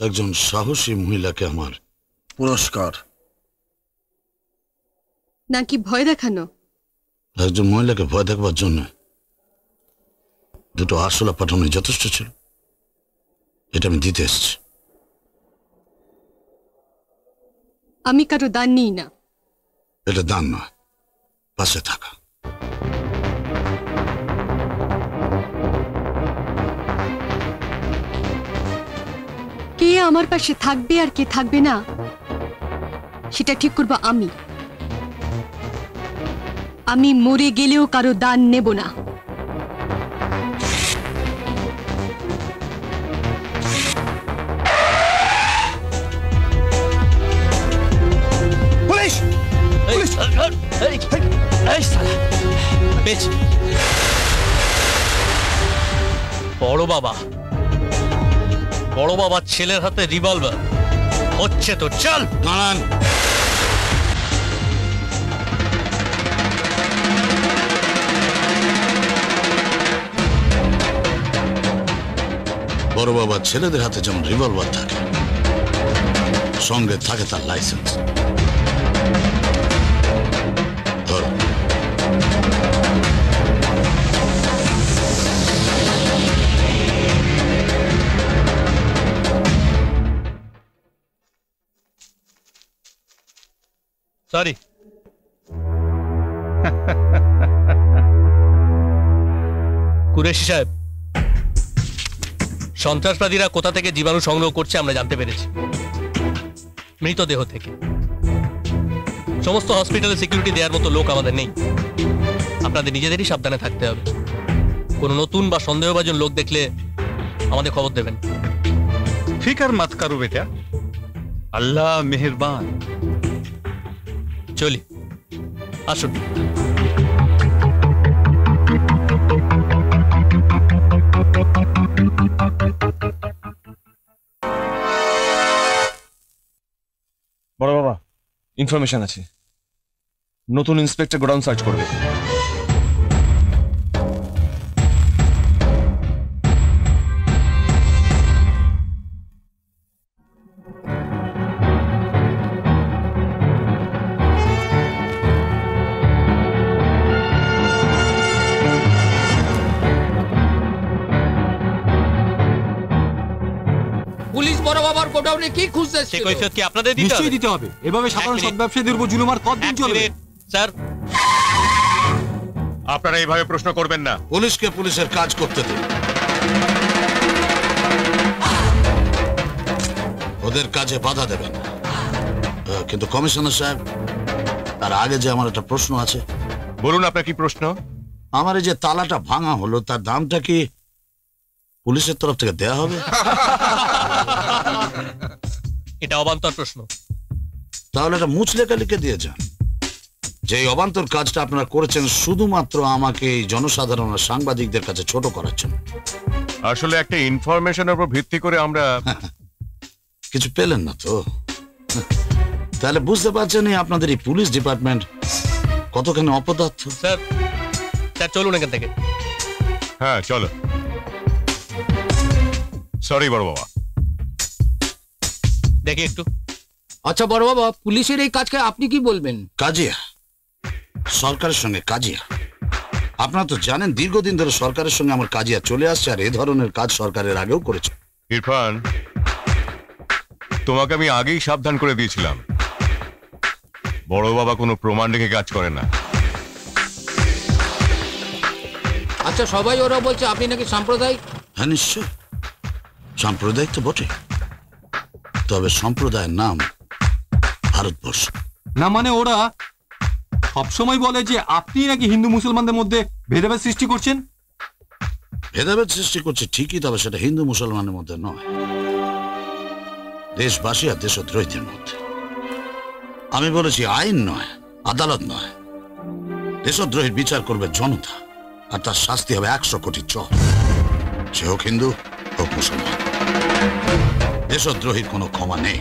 একজন সাহসী মহিলাকে আমার পুরস্কার। নাকি ভয় দেখানো? একজন মহিলাকে ভয় দেখাবার জন্য দুটো আরশোলা পাঠানো যথেষ্ট ছিল। এটা আমি দিতে এসেছি। আমি কারো দান নিই না। এটা দান নয়, পাশে থাকা। কে আমার পাশে থাকবে আর কে থাকবে না সেটা ঠিক করব আমি। আমি মরে গেলেও কারো দান নেব না। বড় বাবার ছেলের হাতে রিভলভার হচ্ছে তো। চল দাঁড়ান। বড় বাবার ছেলেদের হাতে যেমন রিভলভার থাকে, সঙ্গে থাকে তার লাইসেন্স। ধরো। সরি। কুরেশি সাহেব, সন্ত্রাসবাদীরা কোথা থেকে জীবাণু সংগ্রহ করছে আমরা জানতে পেরেছি। মৃতদেহ থেকে। সমস্ত হসপিটালে সিকিউরিটি দেওয়ার মতো লোক আমাদের নেই। আপনাদের নিজেদেরই সাবধানে থাকতে হবে। কোনো নতুন বা সন্দেহভাজন লোক দেখলে আমাদের খবর দেবেন। ফিকর মত করো বেটা, আল্লাহ মেহেরবান। চলি, আসুন। বড় বাবা, ইনফরমেশন আছে। নতুন ইন্সপেক্টর গোডাউন সার্চ করবে। পুলিশ বড় বাবার গোডাউনে কি খুঁজছে? সে কৈফিয়ত কি আপনাদের দিতে হবে? নিশ্চয়ই দিতে হবে। এভাবে সাধারণ সৎ ব্যবসায়ীদের উপর জুলুম আর কতদিন চলবে? স্যার, আপনারা এইভাবে প্রশ্ন করবেন না। পুলিশকে পুলিশের কাজ করতে দিন। ওদের কাজে বাধা দেবেন। কিন্তু কমিশনার সাহেব, তার আগে যে আমার একটা প্রশ্ন আছে। বলুন, আপনার কি প্রশ্ন? আমার এই যে তালাটা ভাঙা হলো, তার দামটা কি পুলিশের তরফ থেকে দেয়া হবে? এটা অবান্তর প্রশ্ন। তাহলে এটা মুচলেখা লিখে দিয়ে যান যে এই অবান্তর কাজটা আপনারা করেছেন শুধুমাত্র আমাকে এই জনসাধারণ আর সাংবাদিকদের কাছে ছোট করার জন্য। আসলে একটা ইনফরমেশনের উপর ভিত্তি করে আমরা কিছু পেলেন না তো? তাহলে বুঝতে পারছেন আপনাদের এই পুলিশ ডিপার্টমেন্ট কতখানি অপদার্থ। স্যার, স্যার চলুন এখান থেকে। হ্যাঁ চলো। সরি বড় বাবা। দেখি একটু। আচ্ছা বড় বাবা, পুলিশের এই কাজকে আপনি কি বলবেন? কাজিয়া, সরকারের সঙ্গে কাজিয়া। আপনারা তো জানেন দীর্ঘদিন ধরে সরকারের সঙ্গে আমার কাজিয়া চলে আসছে, আর এ ধরনের কাজ সরকারের আগেও করেছে। ইরফান, তোমাকে আমি আগেই সাবধান করে দিয়েছিলাম, বড় বাবা কোনো প্রমাণ রেখে কাজ করে না। আচ্ছা সবাই ওরা বলছে আপনি নাকি সাম্প্রদায়িক। হ্যাঁ নিশ্চয়, সাম্প্রদায়িক তো বটে, তবে সম্প্রদায়ের নাম ভারতবর্ষ। না মানে ওরা সবসময় বলে যে আপনি নাকি হিন্দু মুসলমানদের মধ্যে ভেদাভেদ সৃষ্টি করছেন। ভেদাভেদ সৃষ্টি করছে ঠিকই, তবে সেটা হিন্দু মুসলমানের মধ্যে নয়, দেশবাসী আর দেশদ্রোহীদের মধ্যে। আমি বলেছি আইন নয়, আদালত নয়, দেশদ্রোহীর বিচার করবে জনতা, আর তার শাস্তি হবে 100 কোটি চর, সে হোক হিন্দু হোক মুসলমান। দেশদ্রোহীর কোনো ক্ষমা নেই।